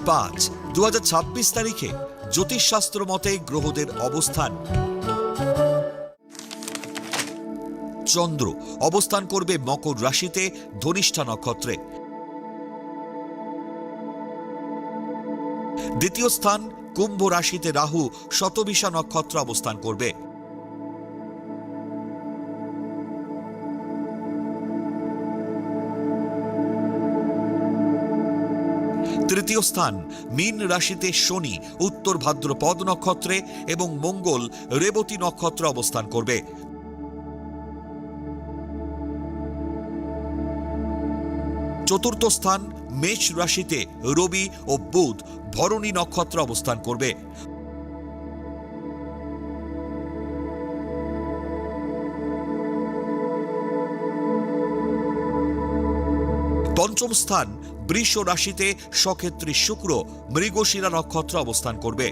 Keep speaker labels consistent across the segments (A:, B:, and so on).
A: 5/2026 তারিখে জ্যোতিষশাস্ত্র মতে গ্রহদের অবস্থান। চন্দ্র অবস্থান করবে মকর রাশিতে ধনিষ্ঠা নক্ষত্রে। দ্বিতীয় স্থান কুম্ভ রাশিতে রাহু শতবিশা নক্ষত্র অবস্থান করবে। তৃতীয় স্থান মীন রাশিতে শনি উত্তর ভাদ্রপদ নক্ষত্রে এবং মঙ্গল রেবতী নক্ষত্র অবস্থান করবে। চতুর্থ স্থান মেষ রাশিতে রবি ও বুধ ভরণী নক্ষত্র অবস্থান করবে। পঞ্চম স্থান বৃষ রাশিতে সক্ষেত্রী শুক্র মৃগশিরা নক্ষত্র অবস্থান করবে।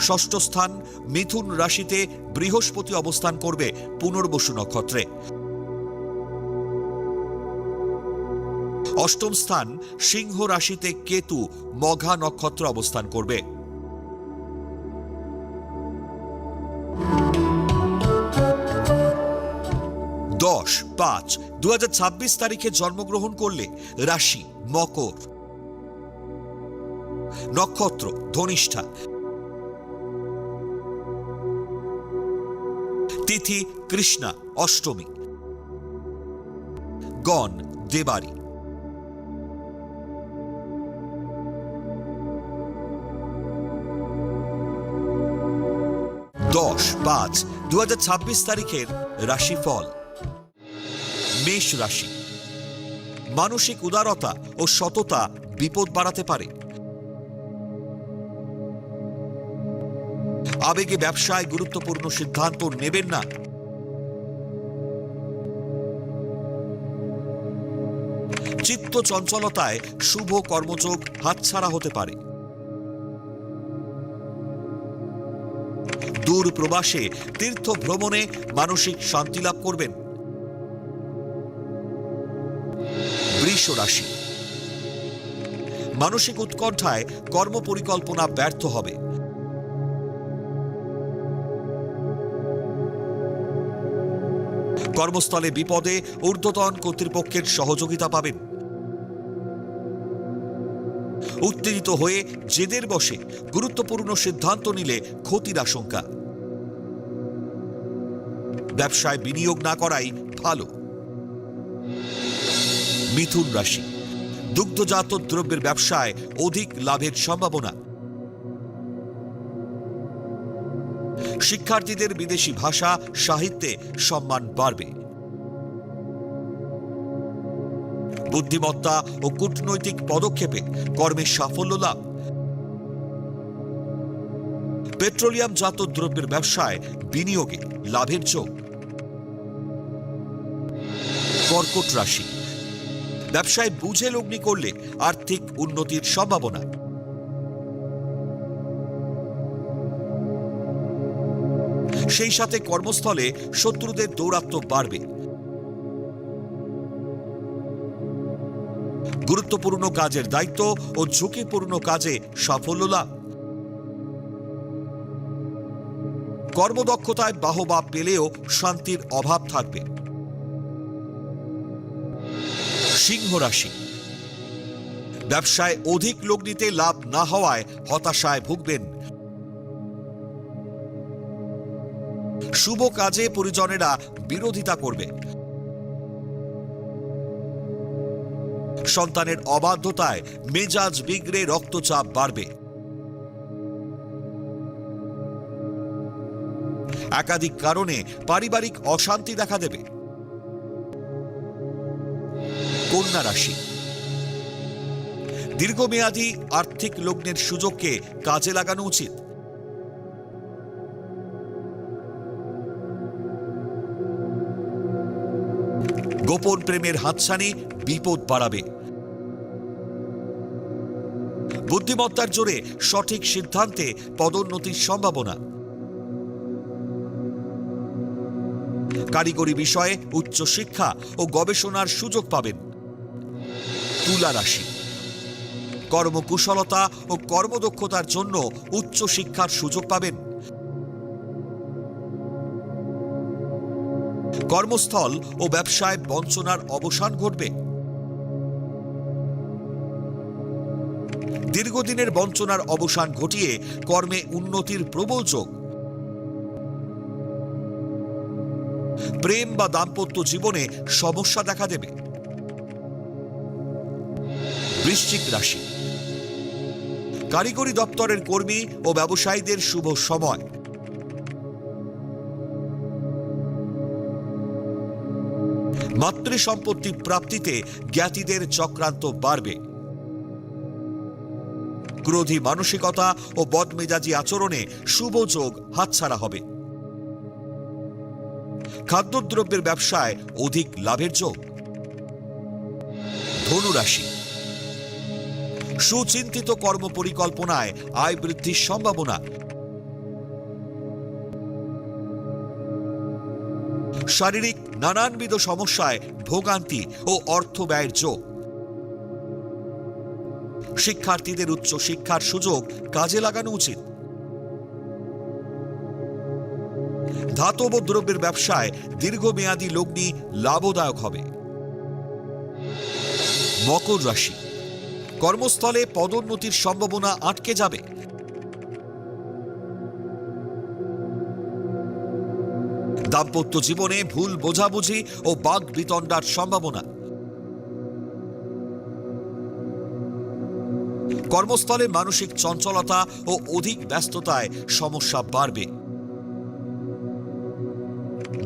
A: ষষ্ঠ স্থান মিথুন রাশিতে বৃহস্পতি অবস্থান করবে পুনর্বসু নক্ষত্রে। অষ্টম স্থান সিংহ রাশিতে কেতু মঘা নক্ষত্র অবস্থান করবে। 10/5/2026 তারিখে জন্মগ্রহণ করলে রাশি মকর, নক্ষত্র ধনিষ্ঠা, তিথি কৃষ্ণা অষ্টমী, গণ দেবারী। 10/5/2026 তারিখের রাশিফল। মেষ রাশি, মানসিক উদারতা ও সততা বিপদ বাড়াতে পারে। আবেগে ব্যবসায় গুরুত্বপূর্ণ সিদ্ধান্ত নেবেন না। চিত্ত চঞ্চলতায় শুভ কর্মযোগ হাতছাড়া হতে পারে। দূর প্রবাসে তীর্থ ভ্রমণে মানসিক শান্তি লাভ করবেন। বৃষ রাশি, মানসিক উৎকণ্ঠায় কর্ম পরিকল্পনা ব্যর্থ হবে। কর্মস্থলে বিপদে ঊর্ধ্বতন কর্তৃপক্ষের সহযোগিতা পাবেন। উত্তেজিত হয়ে জেদের বশে গুরুত্বপূর্ণ সিদ্ধান্ত নিলে ক্ষতির আশঙ্কা। ব্যবসায় বিনিয়োগ না করাই ভালো। মিথুন রাশি, দুগ্ধজাত দ্রব্যের ব্যবসায় অধিক লাভের সম্ভাবনা। শিক্ষার্থীদের বিদেশি ভাষা সাহিত্যে সম্মান বাড়বে। বুদ্ধিমত্তা ও কূটনৈতিক পদক্ষেপে কর্মে সাফল্য লাভ। পেট্রোলিয়ামজাত দ্রব্যের ব্যবসায় বিনিয়োগে লাভের যোগ। কর্কট রাশি, ব্যবসায় বুঝে লগ্নি করলে আর্থিক উন্নতির সম্ভাবনা। সেই সাথে কর্মস্থলে শত্রুদের দৌরাত্ম্য বাড়বে। গুরুত্বপূর্ণ কাজের দায়িত্ব ও ঝুঁকিপূর্ণ কাজে সাফল্য লাভ। কর্মদক্ষতায় বাহবা পেলেও শান্তির অভাব থাকবে। সিংহ রাশি, ব্যবসায় অধিক লগ্নিতে লাভ না হওয়ায় হতাশায় ভুগবেন। শুভ কাজে পরিজনেরা বিরোধিতা করবে। সন্তানের অবাধ্যতায় মেজাজ বিগড়ে রক্তচাপ বাড়বে। একাধিক কারণে পারিবারিক অশান্তি দেখা দেবে। কন্যা রাশি, দীর্ঘমেয়াদী আর্থিক লগ্নের সুযোগকে কাজে লাগানো উচিত। গোপন প্রেমের হাতছানি বিপদ বাড়াবে। বুদ্ধিমত্তার জোরে সঠিক সিদ্ধান্তে পদোন্নতির সম্ভাবনা। কারিগরি বিষয়ে উচ্চ শিক্ষা ও গবেষণার সুযোগ পাবেন। তুলা রাশি, কর্মকুশলতা ও কর্মদক্ষতার জন্য উচ্চ শিক্ষার সুযোগ পাবেন। কর্মস্থল ও ব্যবসায় বঞ্চনার অবসান ঘটবে। দীর্ঘদিনের বঞ্চনার অবসান ঘটিয়ে কর্মে উন্নতির প্রবল যোগ। প্রেম বা দাম্পত্য জীবনে সমস্যা দেখা দেবে। বৃশ্চিক রাশি, কারিগরি দপ্তরের কর্মী ও ব্যবসায়ীদের শুভ সময়। মাতৃ সম্পত্তি প্রাপ্তিতে জ্ঞাতিদের চক্রান্ত বাড়বে। ক্রোধী মানসিকতা ও বদমেজাজি আচরণে শুভ যোগ হাতছাড়া হবে। খাদ্যদ্রব্যের ব্যবসায় অধিক লাভের যোগ। ধনুরাশি, সুচিন্তিত কর্ম পরিকল্পনায় আয় বৃদ্ধির সম্ভাবনা। শারীরিক নানানবিধ সমস্যায় ভোগান্তি ও অর্থ ব্যয়ের যোগ। শিক্ষার্থীদের উচ্চ শিক্ষার সুযোগ কাজে লাগানো উচিত। ধাতব দ্রব্যের ব্যবসায় দীর্ঘমেয়াদী লগ্নি লাভদায়ক হবে। মকর রাশি, কর্মস্থলে পদোন্নতির সম্ভাবনা আটকে যাবে। দাম্পত্য জীবনে ভুল বোঝাবুঝি ও বাক বিতণ্ডার সম্ভাবনা। কর্মস্থলে মানসিক চঞ্চলতা ও অধিক ব্যস্ততায় সমস্যা বাড়বে।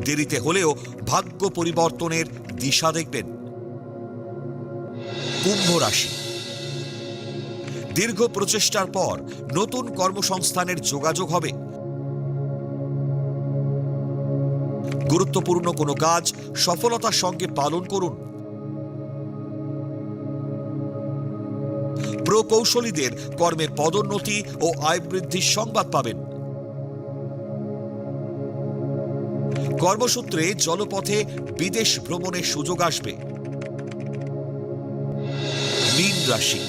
A: দেরিতে হলেও ভাগ্য পরিবর্তনের দিশা দেখবেন। কুম্ভ রাশি, দীর্ঘ প্রচেষ্টার পর নতুন কর্মসংস্থানের যোগাযোগ হবে। গুরুত্বপূর্ণ কোনো কাজ সফলতার সঙ্গে পালন করুন। প্রকৌশলীদের কর্মে পদোন্নতি ও আয় বৃদ্ধির সংবাদ পাবেন। কর্মসূত্রে জলপথে বিদেশ ভ্রমণের সুযোগ আসবে। মীন রাশি,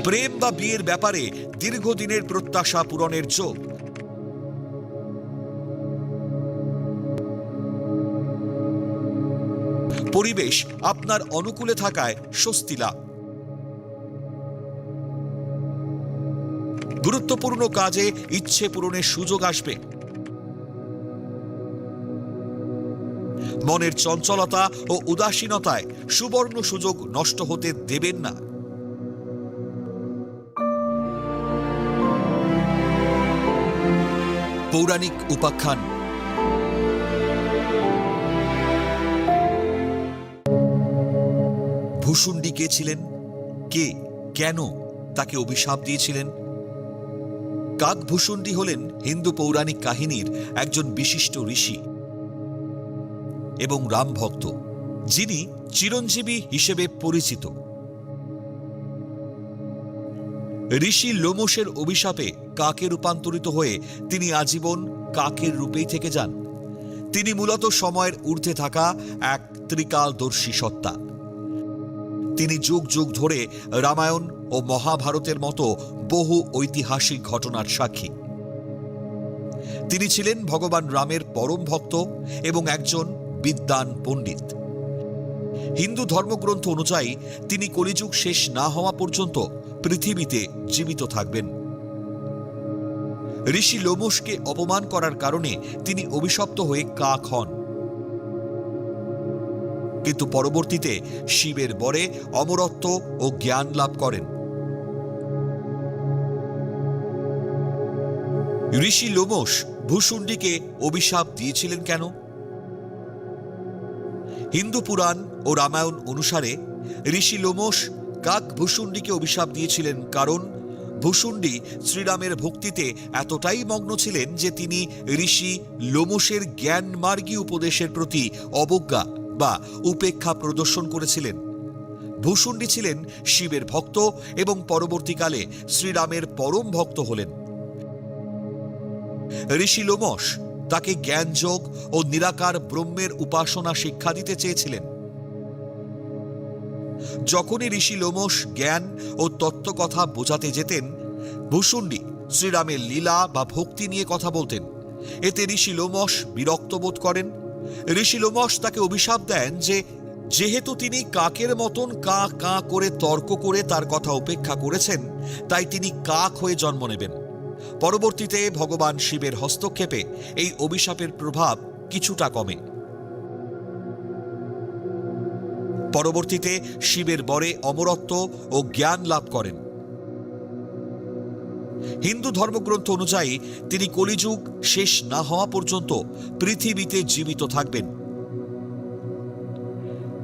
A: প্রেম বা বিয়ের ব্যাপারে দীর্ঘদিনের প্রত্যাশা পূরণের যোগ। পরিবেশ আপনার অনুকূলে থাকায় স্বস্তি লাভ। গুরুত্বপূর্ণ কাজে ইচ্ছে পূরণের সুযোগ আসবে। মনের চঞ্চলতা ও উদাসীনতায় সুবর্ণ সুযোগ নষ্ট হতে দেবেন না। পৌরাণিক উপাখ্যান। ভূষুণ্ডী কে ছিলেন? কে কেন তাকে অভিশাপ দিয়েছিলেন? কাকভূষুণ্ডী হলেন হিন্দু পৌরাণিক কাহিনীর একজন বিশিষ্ট ঋষি এবং রাম ভক্ত, যিনি চিরঞ্জীবী হিসেবে পরিচিত। ঋষি লোমশের অভিশাপে কাকে রূপান্তরিত হয়ে তিনি আজীবন কাকের রূপেই থেকে যান। তিনি মূলত সময়ের ঊর্ধ্বে থাকা এক ত্রিকালদর্শী সত্তা। তিনি যুগ যুগ ধরে রামায়ণ ও মহাভারতের মতো বহু ঐতিহাসিক ঘটনার সাক্ষী। তিনি ছিলেন ভগবান রামের পরম ভক্ত এবং একজন বিদ্বান পণ্ডিত। হিন্দু ধর্মগ্রন্থ অনুযায়ী তিনি কলিযুগ শেষ না হওয়া পর্যন্ত পৃথিবীতে জীবিত থাকবেন। ঋষি লোমশকে অপমান করার কারণে তিনি অভিশপ্ত হয়ে কাক হন, কিন্তু পরবর্তীতে শিবের বরে অমরত্ব ও জ্ঞান লাভ করেন। ঋষি লোমশ ভূষুণ্ডীকে অভিশাপ দিয়েছিলেন কেন? হিন্দু পুরাণ ও রামায়ণ অনুসারে ঋষি লোমশ কাকভূষুণ্ডীকে অভিশাপ দিয়েছিলেন কারণ ভূষুণ্ডী শ্রীরামের ভক্তিতে এতটাই মগ্ন ছিলেন যে তিনি ঋষি লোমশের জ্ঞানমার্গী উপদেশের প্রতি অবজ্ঞা বা উপেক্ষা প্রদর্শন করেছিলেন। ভূষুণ্ডী ছিলেন শিবের ভক্ত এবং পরবর্তীকালে শ্রীরামের পরম ভক্ত হলেন। ঋষি লোমশ তাকে জ্ঞানযোগ ও নিরাকার ব্রহ্মের উপাসনা শিক্ষা দিতে চেয়েছিলেন। যখনই ঋষি লোমশ জ্ঞান ও তত্ত্বকথা বোঝাতে যেতেন, ভূষুণ্ডী শ্রীরামের লীলা বা ভক্তি নিয়ে কথা বলতেন। এতে ঋষি লোমশ বিরক্ত বোধ করেন। ঋষি লোমশ তাকে অভিশাপ দেন যে যেহেতু তিনি কাকের মতন কা কা করে তর্ক করে তার কথা উপেক্ষা করেছেন, তাই তিনি কাক হয়ে জন্ম নেবেন। পরবর্তীতে ভগবান শিবের হস্তক্ষেপে এই অভিশাপের প্রভাব কিছুটা কমে। পরবর্তীতে শিবের বরে অমরত্ব ও জ্ঞান লাভ করেন। হিন্দু ধর্মগ্রন্থ অনুযায়ী তিনি কলিযুগ শেষ না হওয়া পর্যন্ত পৃথিবীতে জীবিত থাকবেন।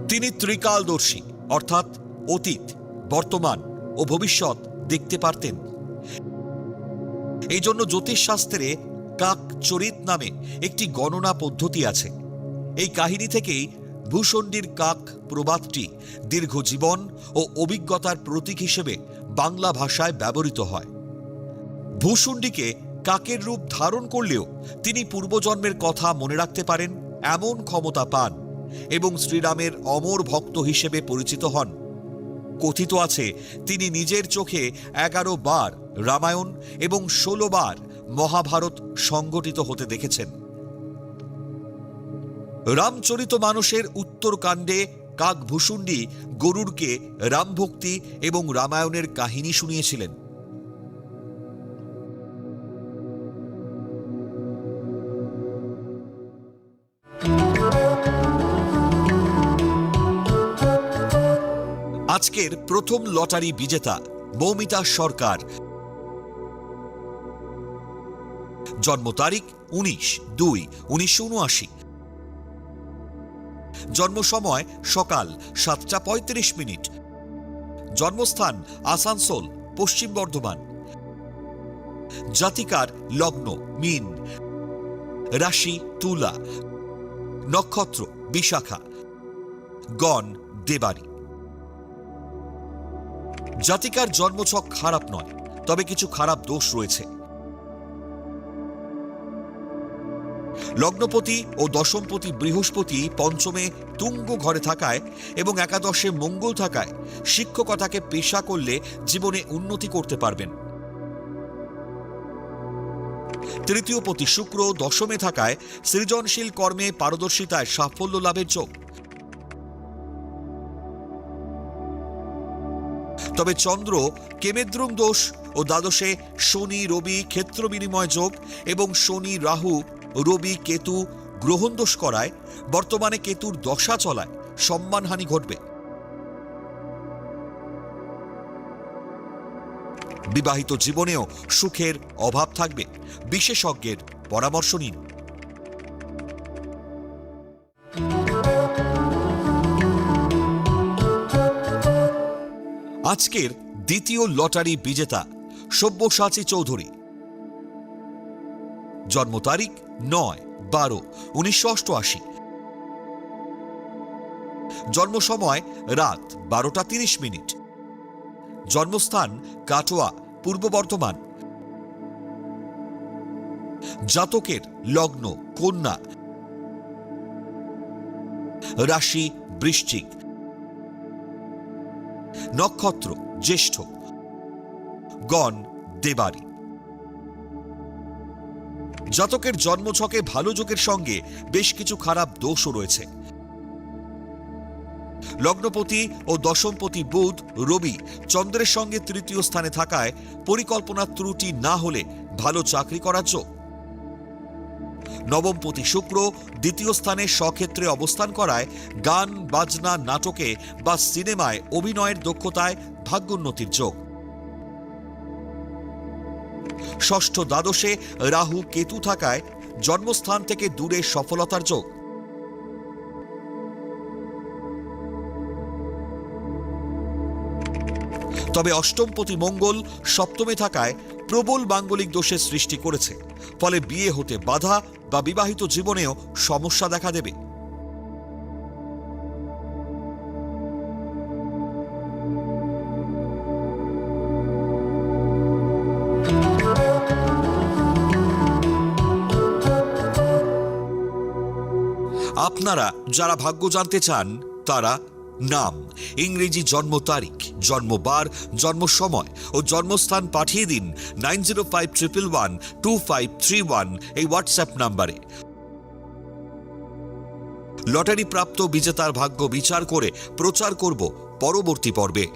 A: তিনি ত্রিকালদর্শী, অর্থাৎ অতীত, বর্তমান ও ভবিষ্যৎ দেখতে পারতেন। এই জন্য জ্যোতিষশাস্ত্রে কাক চরিত নামে একটি গণনা পদ্ধতি আছে। এই কাহিনী থেকেই ভূষণ্ডীর কাক প্রবাদটি দীর্ঘ জীবন ও অভিজ্ঞতার প্রতীক হিসেবে বাংলা ভাষায় ব্যবহৃত হয়। ভূষণ্ডীকে কাকের রূপ ধারণ করলেও তিনি পূর্বজন্মের কথা মনে রাখতে পারেন এমন ক্ষমতা পান এবং শ্রীরামের অমর ভক্ত হিসেবে পরিচিত হন। কথিত আছে তিনি নিজের চোখে 11 বার রামায়ণ এবং 16 বার মহাভারত সংগঠিত হতে দেখেছেন। রামচরিতমানসের উত্তরকাণ্ডে কাক ভূষণ্ডী গরুড়কে রামভক্তি এবং রামায়ণের কাহিনী শুনিয়েছিলেন। আজকের প্রথম লটারি বিজেতা মৌমিতা সরকার। জন্ম তারিখ 19/2/1979। জন্ম সময় সকাল 7:35। জন্মস্থান আসানসোল, পশ্চিম বর্ধমান। জাতিকার লগ্ন মীন, রাশি তুলা, নক্ষত্র বিশাখা, গণ দেবারি। জাতিকার জন্মছক খারাপ নয়, তবে কিছু খারাপ দোষ রয়েছে। লগ্নপতি ও দশমপতি বৃহস্পতি পঞ্চমে তুঙ্গ ঘরে থাকায় এবং একাদশে মঙ্গল থাকায় শিক্ষকতাকে পেশা করলে জীবনে উন্নতি করতে পারবেন। তৃতীয়পতি শুক্র দশমে থাকায় সৃজনশীল কর্মে পারদর্শিতায় সাফল্য লাভের যোগ। তবে চন্দ্র কেমেদ্রুম দোষ ও দ্বাদশে শনি রবি ক্ষেত্র বিনিময় যোগ এবং শনি রাহু রবি কেতু গ্রহণ দোষ করায় বর্তমানে কেতুর দশা চলায় সম্মানহানি ঘটবে। বিবাহিত জীবনেও সুখের অভাব থাকবে। বিশেষজ্ঞের পরামর্শ নিন। আজকের দ্বিতীয় লটারি বিজেতা সব্যসাচী চৌধুরী। জন্ম তারিখ 9/12/1988। জন্ম সময় রাত 12:30। জন্মস্থান কাটোয়া, পূর্ব বর্ধমান। জাতকের লগ্ন কন্যা, রাশি বৃশ্চিক, নক্ষত্র জ্যেষ্ঠ, গণ দেবারি। জাতকের জন্মছকে ভালো যোগের সঙ্গে বেশ কিছু খারাপ দোষও রয়েছে। লগ্নপতি ও দশমপতি বুধ রবি চন্দ্রের সঙ্গে তৃতীয় স্থানে থাকায় পরিকল্পনার ত্রুটি না হলে ভালো চাকরি করার যোগ। নবমপতি শুক্র দ্বিতীয় স্থানে স্বক্ষেত্রে অবস্থান করায় গান বাজনা নাটকে বা সিনেমায় অভিনয়ের দক্ষতায় ভাগ্যোন্নতির যোগ। ষষ্ঠ দ্বাদশে রাহু কেতু থাকায় জন্মস্থান থেকে দূরে সফলতার যোগ। তবে অষ্টমপতি মঙ্গল সপ্তমে থাকায় প্রবল মাঙ্গলিক দোষের সৃষ্টি করেছে, ফলে বিয়ে হতে বাধা বা বিবাহিত জীবনেও সমস্যা দেখা দেবে। আপনারা যারা ভাগ্য জানতে চান তারা নাম, ইংরেজি জন্ম তারিখ, জন্মবার, জন্ম সময় ও জন্মস্থান পাঠিয়ে দিন 9051112531 এই হোয়াটসঅ্যাপ নাম্বারে। লটারি প্রাপ্ত বিজেতার ভাগ্য বিচার করে প্রচার করব পরবর্তী পর্বে।